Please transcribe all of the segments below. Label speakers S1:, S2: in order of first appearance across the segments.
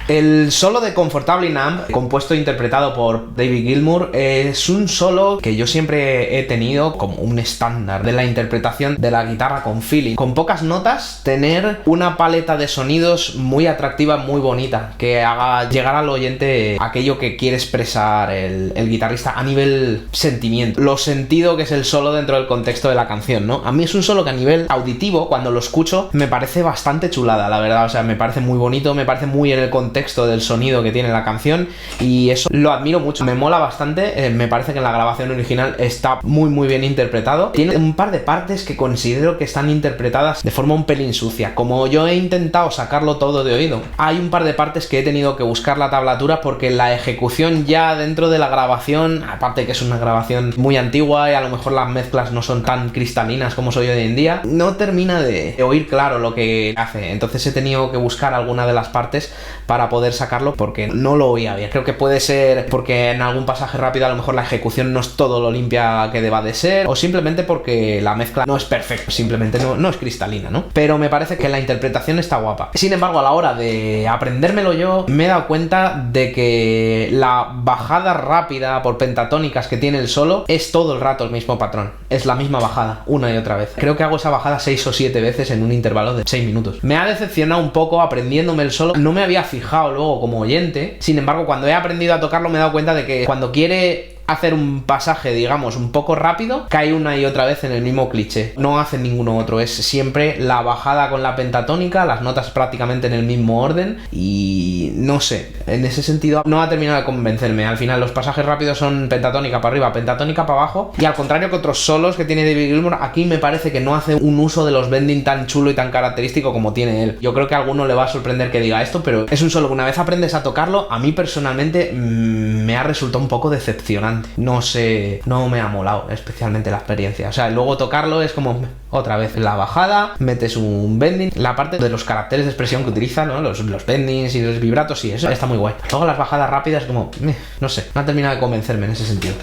S1: El solo de Comfortably Numb, compuesto e interpretado por David Gilmour, es un solo que yo siempre he tenido como un estándar de la interpretación de la guitarra con feeling. Con pocas notas, tener una paleta de sonidos muy atractiva, muy bonita, que haga llegar al oyente aquello que quiere expresar el guitarrista a nivel sentimiento. Lo sentido que es el solo dentro del contexto de la canción, ¿no? A mí es un solo que a nivel auditivo, cuando lo escucho, me parece bastante chulada, la verdad. O sea, me parece muy bonito, me parece muy en el contexto del sonido que tiene la canción y eso lo admiro mucho, me mola bastante. Me parece que en la grabación original está muy bien interpretado. Tiene un par de partes que considero que están interpretadas de forma un pelín sucia. Como yo he intentado sacarlo todo de oído, hay un par de partes que he tenido que buscar la tablatura porque la ejecución ya dentro de la grabación, aparte que es una grabación muy antigua y a lo mejor las mezclas no son tan cristalinas como soy hoy en día, no termina de oír claro lo que hace. Entonces he tenido que buscar alguna de las partes para poder sacarlo porque no lo oía bien. Creo que puede ser porque en algún pasaje rápido a lo mejor la ejecución no es todo lo limpia que deba de ser, o simplemente porque la mezcla no es perfecta, simplemente no es cristalina, ¿no? Pero me parece que la interpretación está guapa. Sin embargo, a la hora de aprendérmelo yo, me he dado cuenta de que la bajada rápida por pentatónicas que tiene el solo es todo el rato el mismo patrón. Es la misma bajada, una y otra vez. Creo que hago esa bajada 6 o 7 veces en un intervalo de 6 minutos. Me ha decepcionado un poco aprendiéndome el solo. No me había fijado luego como oyente. Sin embargo, cuando he aprendido a tocarlo me he dado cuenta de que cuando quiere hacer un pasaje, digamos, un poco rápido, cae una y otra vez en el mismo cliché. No hace ninguno otro, es siempre la bajada con la pentatónica, las notas prácticamente en el mismo orden y no sé, en ese sentido no ha terminado de convencerme. Al final los pasajes rápidos son pentatónica para arriba, pentatónica para abajo, y al contrario que otros solos que tiene David Gilmour, aquí me parece que no hace un uso de los bending tan chulo y tan característico como tiene él. Yo creo que a alguno le va a sorprender que diga esto, pero es un solo que una vez aprendes a tocarlo, a mí personalmente me ha resultado un poco decepcionante. No sé, no me ha molado especialmente la experiencia. O sea, luego tocarlo es como otra vez la bajada, metes un bending, la parte de los caracteres de expresión que utiliza, ¿no? Los bendings y los vibratos, sí, eso está muy guay. Luego las bajadas rápidas como, no sé, no ha terminado de convencerme en ese sentido.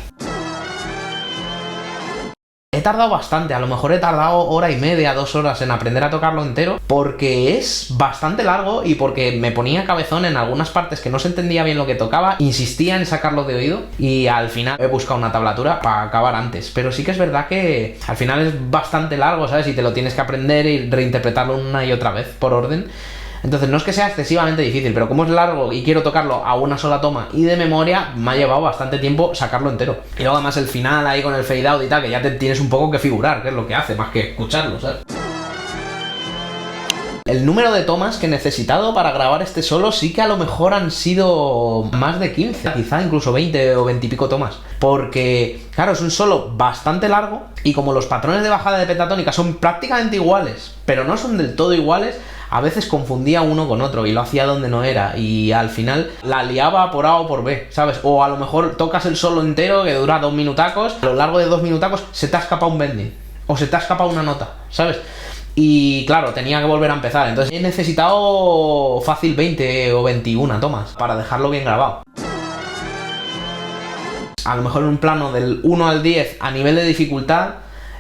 S1: He tardado bastante, a lo mejor he tardado hora y media, 2 horas en aprender a tocarlo entero, porque es bastante largo y porque me ponía cabezón en algunas partes que no se entendía bien lo que tocaba, insistía en sacarlo de oído y al final he buscado una tablatura para acabar antes. Pero sí que es verdad que al final es bastante largo, ¿sabes? Y te lo tienes que aprender y reinterpretarlo una y otra vez por orden. Entonces no es que sea excesivamente difícil, pero como es largo y quiero tocarlo a una sola toma y de memoria, me ha llevado bastante tiempo sacarlo entero. Y luego además el final ahí con el fade out y tal, que ya te tienes un poco que figurar qué es lo que hace, más que escucharlo, ¿sabes? El número de tomas que he necesitado para grabar este solo sí que a lo mejor han sido más de 15, quizá incluso 20 o 20 y pico tomas. Porque, claro, es un solo bastante largo y como los patrones de bajada de pentatónica son prácticamente iguales, pero no son del todo iguales, a veces confundía uno con otro y lo hacía donde no era y al final la liaba por A o por B, ¿sabes? O a lo mejor tocas el solo entero que dura 2 minutacos, a lo largo de 2 minutacos se te ha escapado un bending o se te ha escapado una nota, ¿sabes? Y claro, tenía que volver a empezar, entonces he necesitado fácil 20 o 21 tomas para dejarlo bien grabado. A lo mejor en un plano del 1 al 10 a nivel de dificultad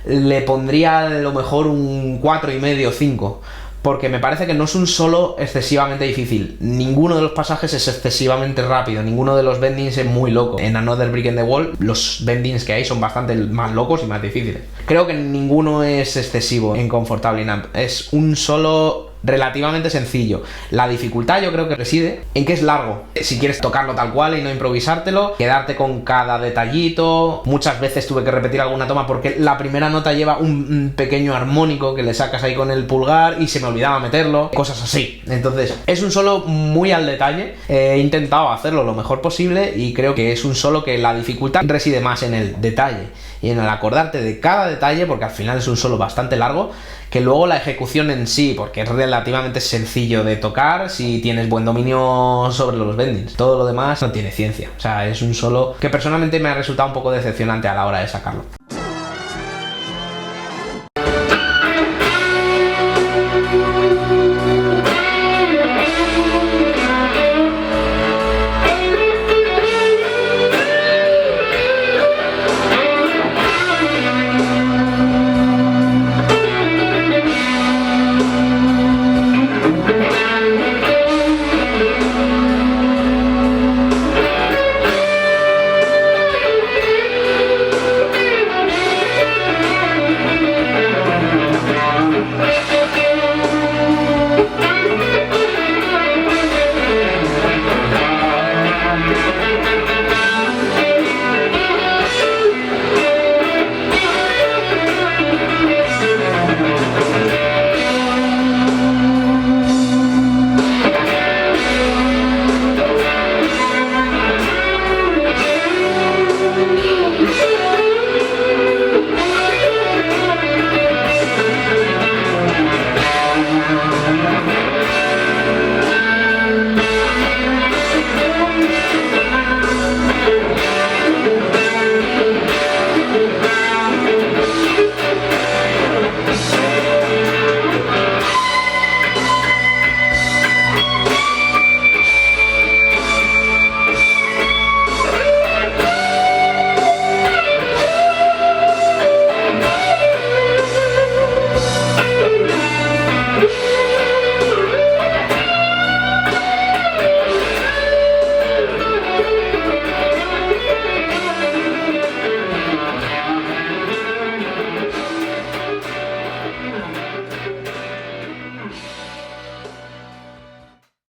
S1: le pondría a lo mejor un 4,5 o 5. Porque me parece que no es un solo excesivamente difícil. Ninguno de los pasajes es excesivamente rápido. Ninguno de los bendings es muy loco. En Another Brick in the Wall, los bendings que hay son bastante más locos y más difíciles. Creo que ninguno es excesivo en Comfortably Numb. Es un solo relativamente sencillo. La dificultad yo creo que reside en que es largo. Si quieres tocarlo tal cual y no improvisártelo, quedarte con cada detallito. Muchas veces tuve que repetir alguna toma porque la primera nota lleva un pequeño armónico que le sacas ahí con el pulgar y se me olvidaba meterlo, cosas así. Entonces es un solo muy al detalle. He intentado hacerlo lo mejor posible y creo que es un solo que la dificultad reside más en el detalle y en el acordarte de cada detalle, porque al final es un solo bastante largo, que luego la ejecución en sí, porque es relativamente sencillo de tocar si tienes buen dominio sobre los bendings. Todo lo demás no tiene ciencia. O sea, es un solo que personalmente me ha resultado un poco decepcionante a la hora de sacarlo.